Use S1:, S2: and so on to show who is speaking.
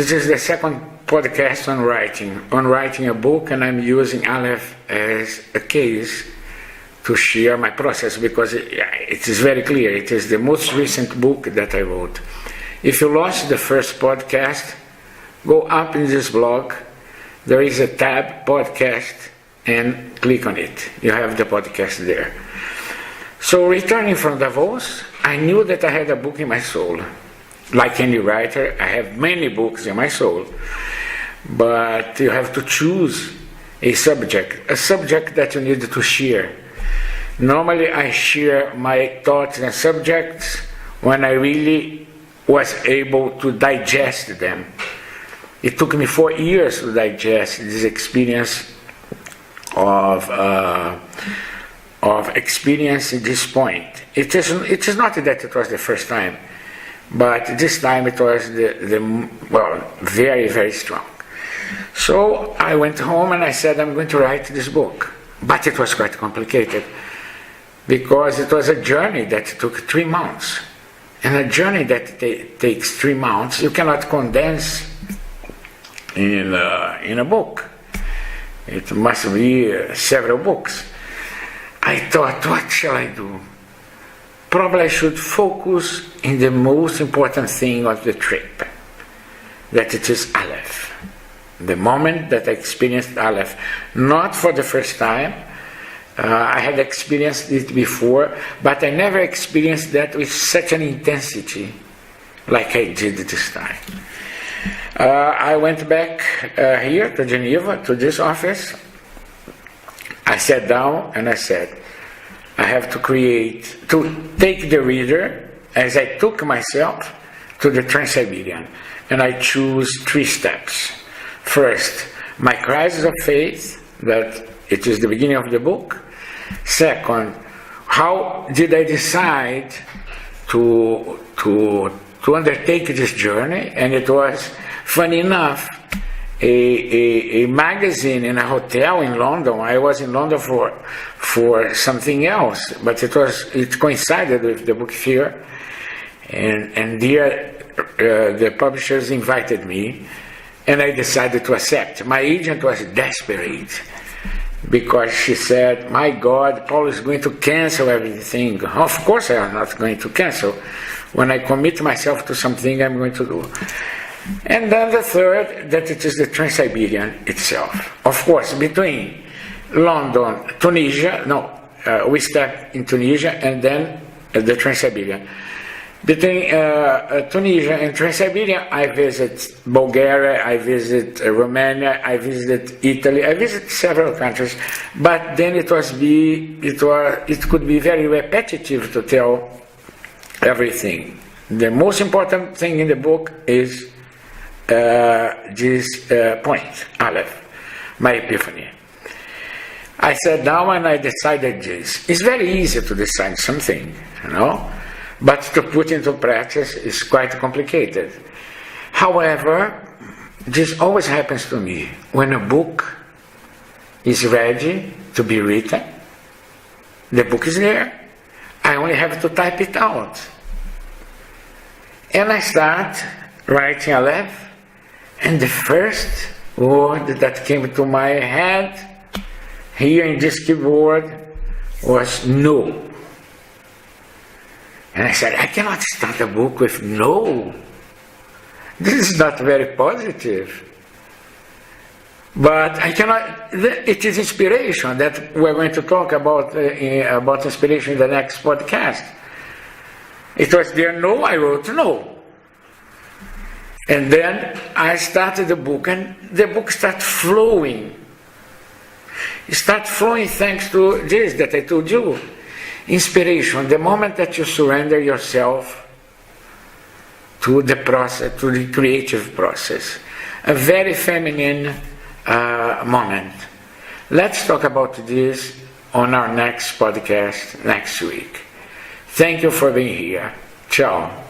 S1: This is the second podcast on writing a book, and I'm using Aleph as a case to share my process because it is very clear. It is the most recent book that I wrote. If you lost the first podcast, go up in this blog. There is a tab, podcast, and click on it. You have the podcast there. So returning from Davos, I knew that I had a book in my soul. Like any writer, I have many books in my soul. But you have to choose a subject that you need to share. Normally I share my thoughts and subjects when I really was able to digest them. It took me 4 years to digest this experience of experience at this point. It is not that it was the first time, but this time it was very, very strong. So I went home and I said, I'm going to write this book. But it was quite complicated because it was a journey that took 3 months. And a journey that takes 3 months, you cannot condense in a book. It must be several books. I thought, what shall I do? Probably I should focus in the most important thing of the trip, that it is Aleph. The moment that I experienced Aleph, not for the first time. I had experienced it before, but I never experienced that with such an intensity like I did this time. I went back here to Geneva, to this office. I sat down and I said, I have to take the reader as I took myself to the Trans-Siberian. And I choose 3 steps. First, my crisis of faith, that it is the beginning of the book. Second, how did I decide to undertake this journey? And it was, funny enough, a magazine in a hotel in London. I was in London for something else, but it coincided with the book fair, and there the publishers invited me, and I decided to accept. My agent was desperate because she said, my God, Paul is going to cancel everything. Of course I am not going to cancel. When I commit myself to something, I'm going to do. And then the third, that it is the Trans-Siberian itself. Of course, between London, Tunisia, we start in Tunisia and then the Trans-Siberian. Between Tunisia and Trans-Siberian, I visit Bulgaria, I visit Romania, I visit Italy, I visit several countries. But then it could be very repetitive to tell everything. The most important thing in the book is this point, Aleph, my epiphany. I sat down and I decided this. It's very easy to decide something, but to put into practice is quite complicated. However, this always happens to me. When a book is ready to be written, the book is there. I only have to type it out. And I start writing Aleph, and the first word that came to my head here in this keyboard was no. And I said, I cannot start a book with no. This is not very positive. But I cannot, it is inspiration that we're going to talk about inspiration in the next podcast. It was there no, I wrote no. And then I started the book, and the book started flowing. It started flowing thanks to this that I told you. Inspiration, the moment that you surrender yourself to the process, to the creative process. A very feminine moment. Let's talk about this on our next podcast next week. Thank you for being here. Ciao.